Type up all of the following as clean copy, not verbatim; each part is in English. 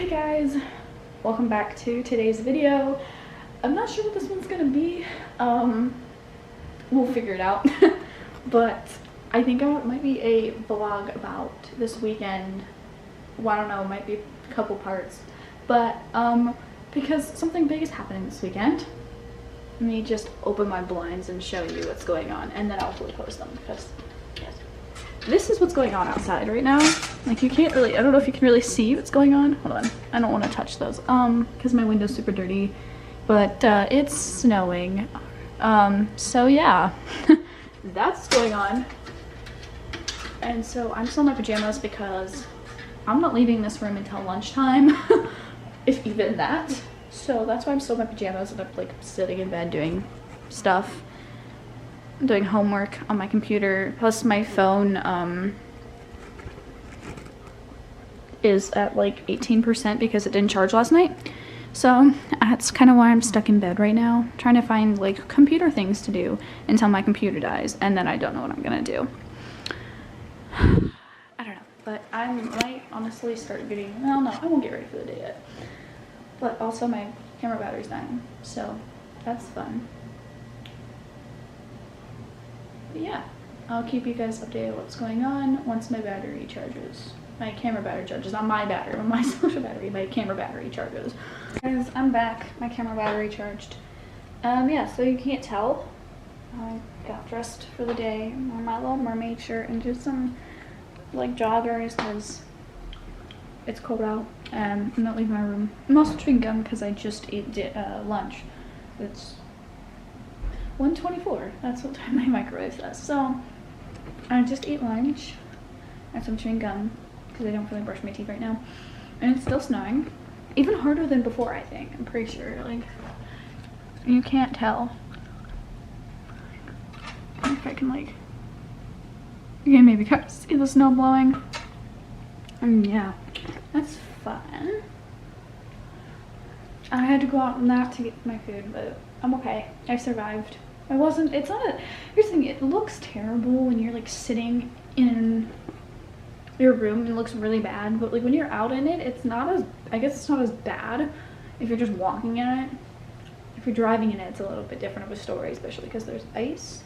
Hey guys, welcome back to today's video. I'm not sure what this one's gonna be. We'll figure it out. But I think it might be a vlog about this weekend. Well, I don't know, it might be a couple parts. But because something big is happening this weekend, let me just open my blinds and show you what's going on, and then I'll hopefully post them because yes. This is what's going on outside right now. Like, you can't really, I don't know if you can really see what's going on. Hold on, I don't want to touch those because my window's super dirty, but it's snowing. So yeah, that's going on. And so I'm still in my pajamas because I'm not leaving this room until lunchtime, if even that. So that's why I'm still in my pajamas and I'm like sitting in bed doing stuff. I'm doing homework on my computer, plus my phone is at like 18% because it didn't charge last night. So that's kind of why I'm stuck in bed right now, trying to find like computer things to do until my computer dies, and then I don't know what I'm gonna do. I don't know, but I might honestly start getting, well no, I won't get ready for the day yet. But also my camera battery's dying, so that's fun. But yeah, I'll keep you guys updated on what's going on once my battery charges. My camera battery charges, not my battery, but my social battery, my camera battery charges. Guys, I'm back. My camera battery charged. Yeah, so you can't tell. I got dressed for the day on my little mermaid shirt and just some like joggers because it's cold out. I'm not leaving my room. I'm also chewing gum because I just ate lunch. It's 1:24. That's what time my microwave says. So I just ate lunch and some chewing gum because I don't really brush my teeth right now. And it's still snowing. Even harder than before, I think. I'm pretty sure. Like, you can't tell. If I can like, you can maybe kind of see the snow blowing. And yeah, that's fun. I had to go out and that to get my food, but I'm okay. I survived. I wasn't, it's not a, here's the thing, it looks terrible when you're like sitting in your room. It looks really bad, but like when you're out in it, it's not as, I guess it's not as bad if you're just walking in it. If you're driving in it, it's a little bit different of a story, especially because there's ice.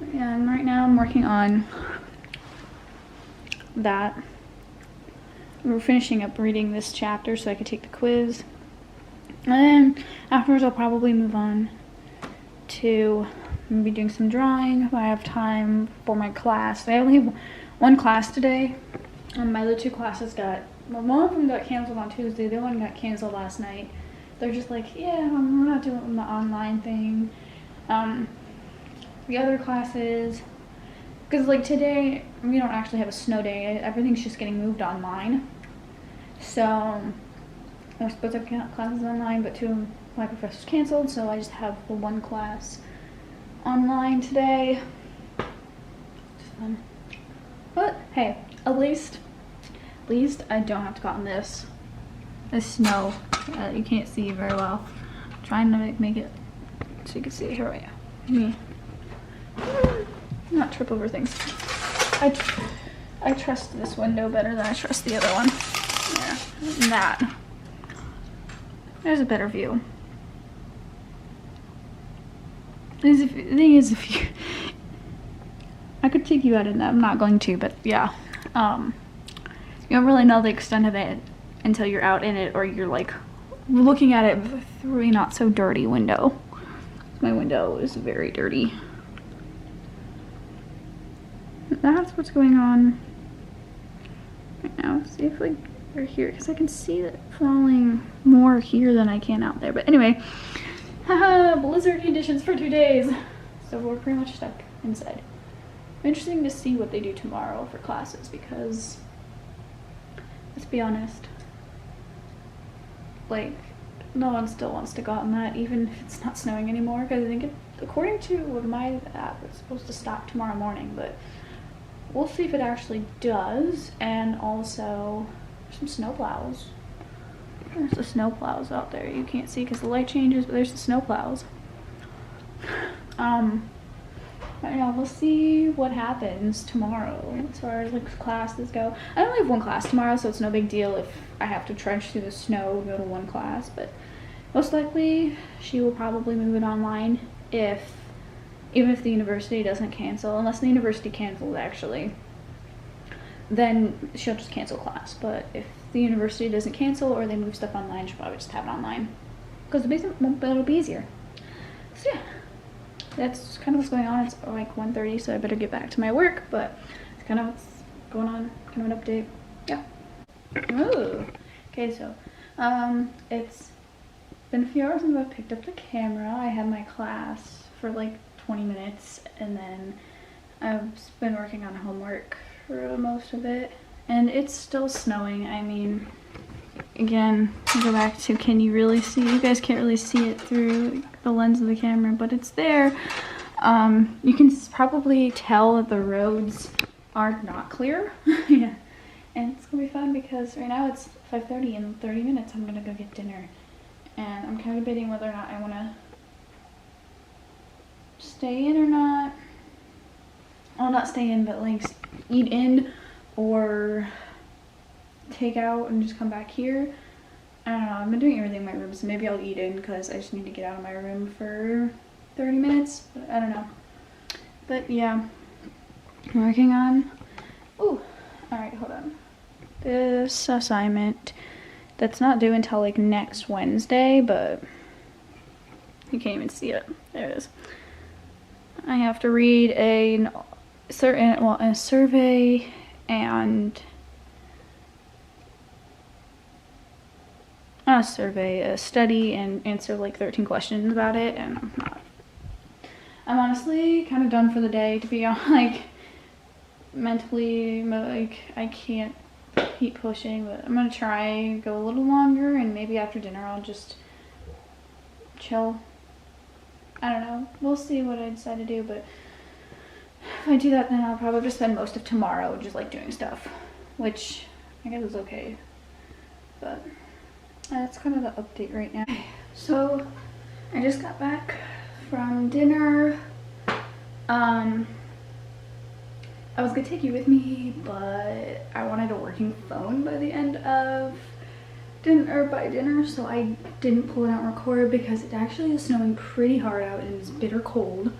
And right now I'm working on that. We're finishing up reading this chapter so I can take the quiz. And then afterwards I'll probably move on to maybe doing some drawing if I have time for my class. I only have one class today. My other two classes got, well, one of them got canceled on Tuesday, the other one got canceled last night. They're just like, yeah, we're not doing the online thing. The other classes, because like today, we don't actually have a snow day. Everything's just getting moved online. So we're supposed to have classes online, but two of my professors canceled, so I just have the one class online today. Just fun. But hey, at least I don't have to go out in this snow. You can't see very well. I'm trying to make it so you can see it. Here I am. Me. Not trip over things. I trust this window better than I trust the other one. Yeah, that. There's a better view. The thing is, if you, I could take you out in that. I'm not going to, but yeah. You don't really know the extent of it until you're out in it, or you're like looking at it through a not so dirty window. My window is very dirty. That's what's going on right now. Let's see if we're here, because I can see it falling more here than I can out there. But anyway, haha, blizzard conditions for 2 days. So we're pretty much stuck inside. Interesting to see what they do tomorrow for classes, because let's be honest, like no one still wants to go out in that, even if it's not snowing anymore, because I think according to my app, it's supposed to stop tomorrow morning, but we'll see if it actually does. And also some snow plows. There's the snow plows out there. You can't see because the light changes, but there's the snow plows. I don't know, we'll see what happens tomorrow as far as like classes go. I only have one class tomorrow, so it's no big deal if I have to trudge through the snow to go to one class, but most likely she will probably move it online even if the university doesn't cancel, unless the university cancels actually, then she'll just cancel class. But if the university doesn't cancel or they move stuff online, she'll probably just have it online because it'll be easier. So yeah, that's kind of what's going on. It's like 1:30, so I better get back to my work, but it's kind of what's going on, kind of an update. Yeah. Ooh. Okay, so it's been a few hours since I picked up the camera. I had my class for like 20 minutes, and then I've been working on homework for most of it, and it's still snowing. I mean, again, I go back to, can you really see? You guys can't really see it through the lens of the camera, but it's there. You can probably tell that the roads are not clear. Yeah, and it's gonna be fun because right now it's 5:30. In 30 minutes I'm gonna go get dinner, and I'm kind of debating whether or not I want to stay in or not. Well, not stay in, but like eat in or take out and just come back here. I don't know, I've been doing everything in my room, so maybe I'll eat in because I just need to get out of my room for 30 minutes, but I don't know. But yeah, I'm working on, ooh, alright, hold on. This assignment that's not due until like next Wednesday, but you can't even see it. There it is. I have to read a survey and a study and answer like 13 questions about it, and I'm honestly kind of done for the day, to be honest. Like mentally, like I can't keep pushing, but I'm gonna try go a little longer, and maybe after dinner I'll just chill. I don't know, we'll see what I decide to do, but if I do that, then I'll probably just spend most of tomorrow just like doing stuff, which I guess is okay, but that's kind of the update right now. So I just got back from dinner. I was gonna take you with me, but I wanted a working phone by the end of dinner, so I didn't pull it out and record because it actually is snowing pretty hard out and it's bitter cold.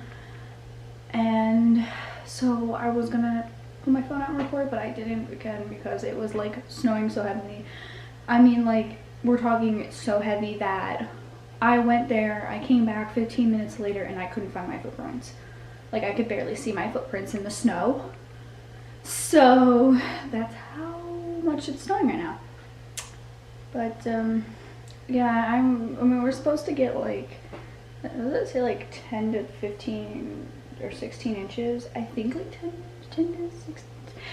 And so I was gonna pull my phone out and record, but I didn't again because it was like snowing so heavily. I mean, like, we're talking so heavy that I went there, I came back 15 minutes later and I couldn't find my footprints. Like, I could barely see my footprints in the snow. So that's how much it's snowing right now. But yeah, I mean, we're supposed to get like, does it say like 10 to 15 or 16 inches? I think like 10 to 16.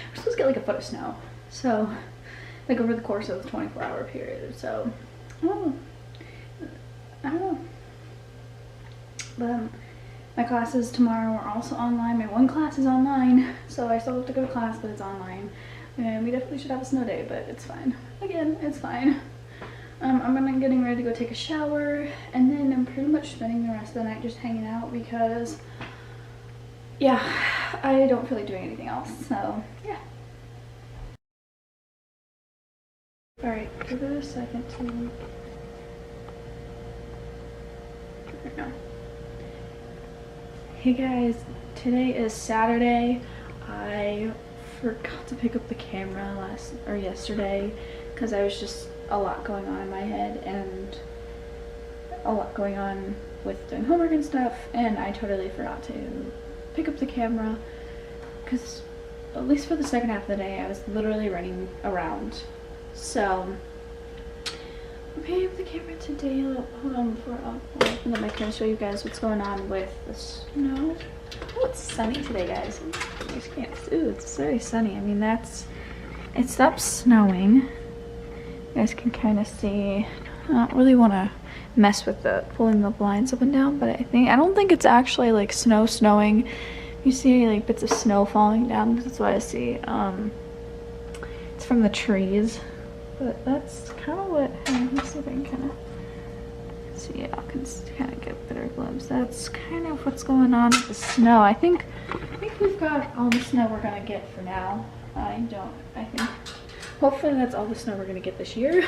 We're supposed to get like a foot of snow. So like over the course of the 24-hour period. So I don't know. But my classes tomorrow are also online. My one class is online, so I still have to go to class, but it's online. And we definitely should have a snow day, but it's fine. Again, it's fine. I'm getting ready to go take a shower, and then I'm pretty much spending the rest of the night just hanging out because, yeah, I don't feel like doing anything else, so yeah. Alright, give it a second to... There we go. Hey guys, today is Saturday. I forgot to pick up the camera yesterday because I was just a lot going on in my head and a lot going on with doing homework and stuff, and I totally forgot to pick up the camera because at least for the second half of the day I was literally running around. So I'm picking up the camera today. Hold on before I'll open up my camera to show you guys what's going on with the snow. Oh, it's sunny today, guys. Ooh, it's very sunny. I mean, it stopped snowing. You guys can kind of see. I don't really want to mess with pulling the blinds up and down, but I don't think it's actually like snowing. You see like bits of snow falling down. That's what I see. It's from the trees, but that's kind of what. Let me see if I can kind of So yeah, I can kind of get better glimpse. That's kind of what's going on with the snow. I think we've got all the snow we're gonna get for now. I think hopefully that's all the snow we're gonna get this year.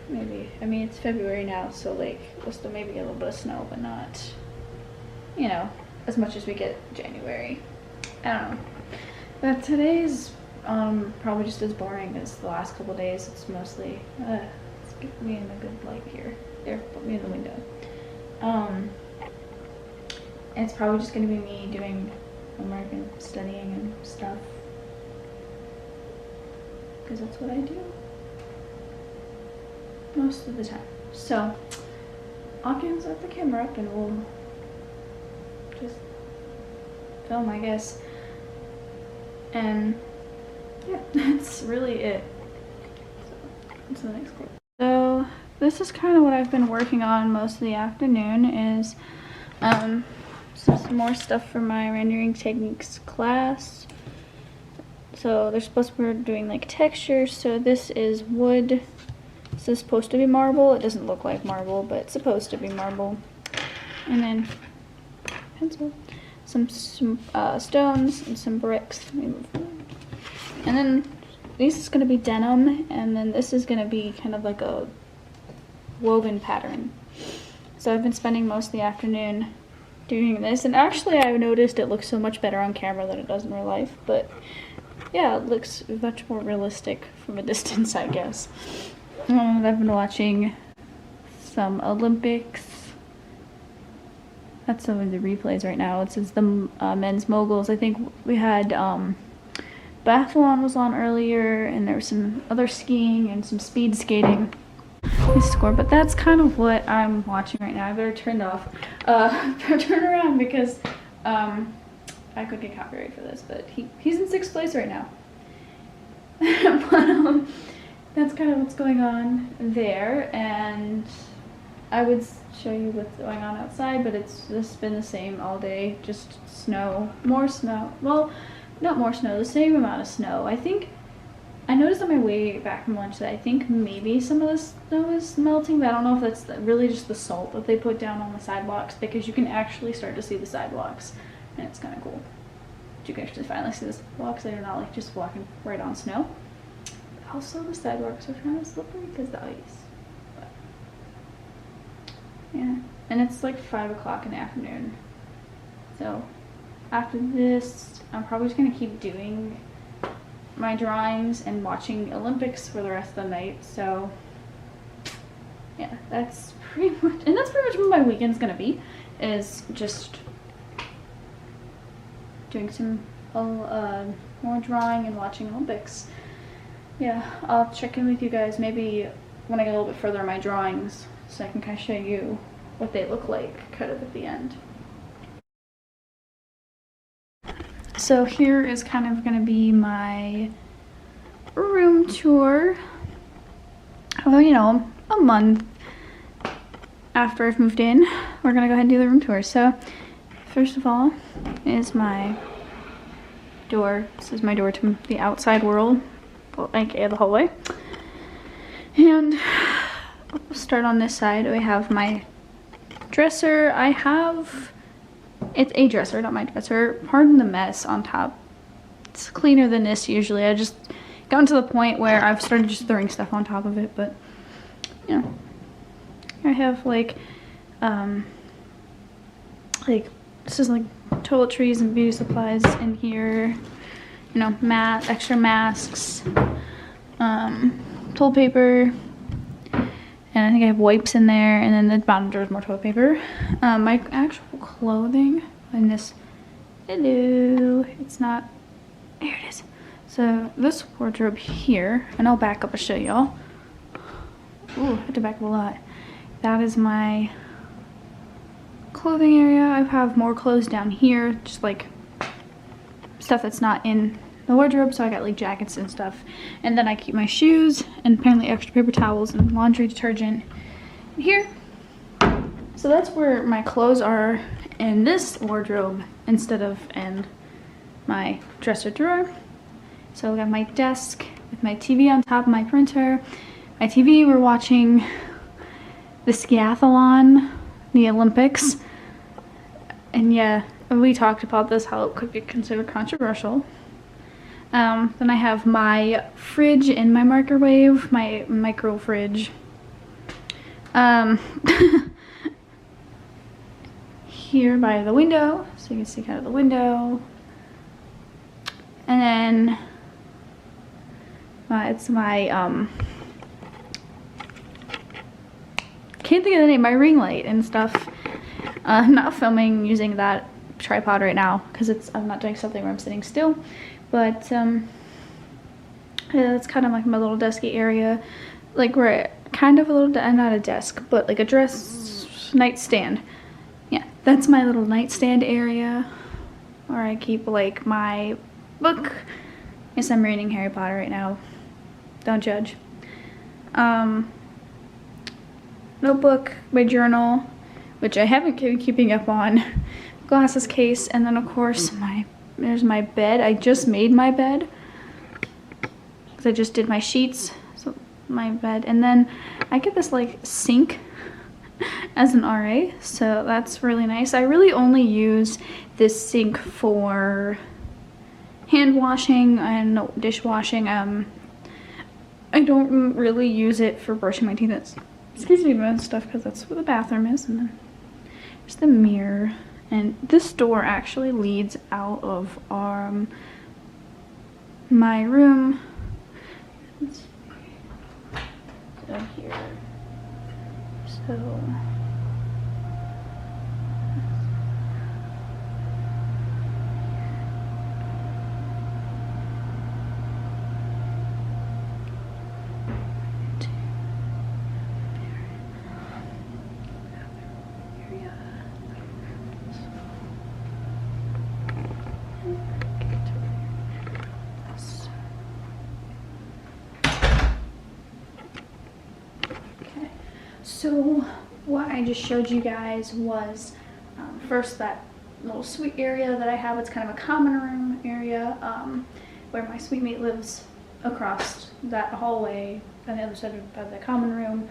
Maybe. I mean, it's February now, so like we'll still maybe get a little bit of snow, but not, you know, as much as we get January. I don't know. But today's probably just as boring as the last couple days. It's mostly let's get me in a good light here. There, put me in the window. And it's probably just gonna be me doing homework and studying and stuff, because that's what I do most of the time. So I'll set the camera up and we'll just film, I guess. And yeah, that's really it. So what's the next clip? So this is kind of what I've been working on most of the afternoon, is some more stuff for my rendering techniques class. So they're supposed to be doing like textures. So this is wood. This is supposed to be marble. It doesn't look like marble, but it's supposed to be marble. And then pencil, some stones and some bricks. And then this is going to be denim, and then this is going to be kind of like a woven pattern. So I've been spending most of the afternoon doing this, and actually I've noticed it looks so much better on camera than it does in real life. But yeah, it looks much more realistic from a distance, I guess. I've been watching some Olympics. That's some of the replays right now. It says the men's moguls. I think we had biathlon was on earlier, and there was some other skiing and some speed skating. Score, but that's kind of what I'm watching right now. I better turn off. Turn around because I could get copyright for this, but he's in 6th place right now. But that's kind of what's going on there, and I would show you what's going on outside, but it's just been the same all day. Just snow, more snow. Well, not more snow, the same amount of snow. I think I noticed on my way back from lunch that I think maybe some of the snow is melting, but I don't know if that's really just the salt that they put down on the sidewalks, because you can actually start to see the sidewalks, and it's kind of cool. You can actually finally see the sidewalks. They're not like just walking right on snow. Also, the sidewalks are kind of slippery because the ice. But, yeah, and it's like 5 o'clock in the afternoon. So after this, I'm probably just gonna keep doing my drawings and watching Olympics for the rest of the night. So yeah, that's pretty much what my weekend's gonna be, is just doing some more drawing and watching Olympics. Yeah, I'll check in with you guys maybe when I get a little bit further in my drawings, so I can kind of show you what they look like kind of at the end. So here is kind of going to be my room tour. Well, you know, a month after I've moved in, we're going to go ahead and do the room tour. So first of all is my door. This is my door to the outside world, like the hallway. And we'll start on this side. We have my dresser. It's a dresser, not my dresser. Pardon the mess on top. It's cleaner than this usually. I just gotten to the point where I've started just throwing stuff on top of it, but you know, I have like this is like toiletries and beauty supplies in here, you know, extra masks, toilet paper, and I think I have wipes in there, and then the bottom drawer is more toilet paper. My actual clothing in this, hello, it's not, here it is. So this wardrobe here, and I'll back up and show y'all. Ooh, I have to back up a lot. That is my clothing area. I have more clothes down here, just like stuff that's not in the wardrobe, so I got like jackets and stuff. And then I keep my shoes and apparently extra paper towels and laundry detergent here. So that's where my clothes are in this wardrobe instead of in my dresser drawer. So I got my desk with my TV on top of my printer. My TV, we're watching the skiathlon, the Olympics. And yeah, we talked about this, how it could get considered controversial. Then I have my fridge and my microwave, my micro fridge. Here by the window, so you can see kind of the window. And then it's my can't think of the name, my ring light and stuff. I'm not filming using that tripod right now because I'm not doing something where I'm sitting still, but yeah, that's kind of like my little desky area, like where kind of a little not a desk, but like a nightstand. Yeah, that's my little nightstand area where I keep like my book. Yes, I'm reading Harry Potter right now, don't judge. Notebook, my journal, which I haven't been keeping up on, glasses case, and then of course there's my bed. I just made my bed because I just did my sheets, so my bed. And then I get this like sink as an RA, so that's really nice. I really only use this sink for hand washing and dishwashing. I don't really use it for brushing my teeth. Excuse me, and stuff, because that's where the bathroom is. And then there's the mirror, and this door actually leads out of my room. It's down here. So So what I just showed you guys was first that little suite area that I have. It's kind of a common room area where my suite mate lives across that hallway on the other side of the common room.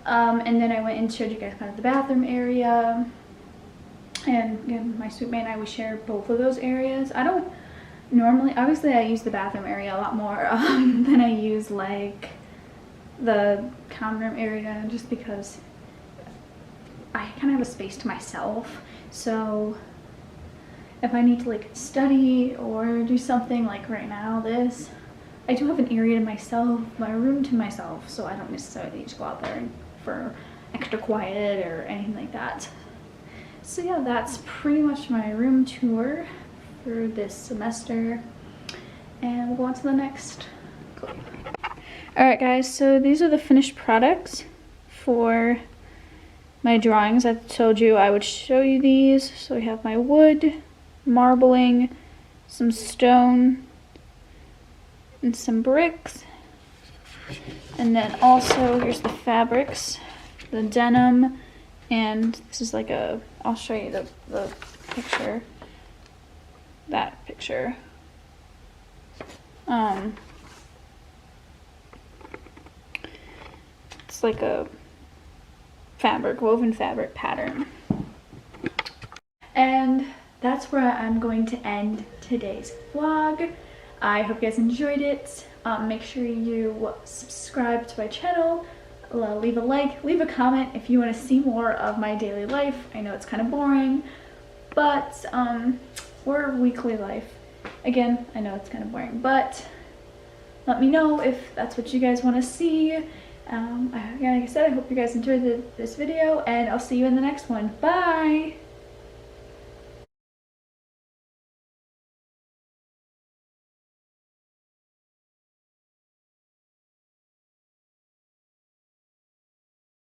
And then I went and showed you guys kind of the bathroom area. And again, my suite mate and I, we share both of those areas. I don't normally, obviously I use the bathroom area a lot more than I use like the common room area, just because I kind of have a space to myself. So if I need to like study or do something like right now, I do have an area to myself, my room to myself, so I don't necessarily need to go out there for extra quiet or anything like that. So yeah, that's pretty much my room tour for this semester, and we'll go on to the next clip. Alright guys, so these are the finished products for my drawings. I told you I would show you these. So we have my wood, marbling, some stone, and some bricks. And then also here's the fabrics, the denim, and this is like I'll show you the picture, that picture. It's like a woven fabric pattern. And that's where I'm going to end today's vlog. I hope you guys enjoyed it. Make sure you subscribe to my channel, leave a like, leave a comment if you want to see more of my daily life. I know it's kind of boring, but or weekly life. Again, I know it's kind of boring, but let me know if that's what you guys want to see. Like I said, I hope you guys enjoyed this video, and I'll see you in the next one. Bye!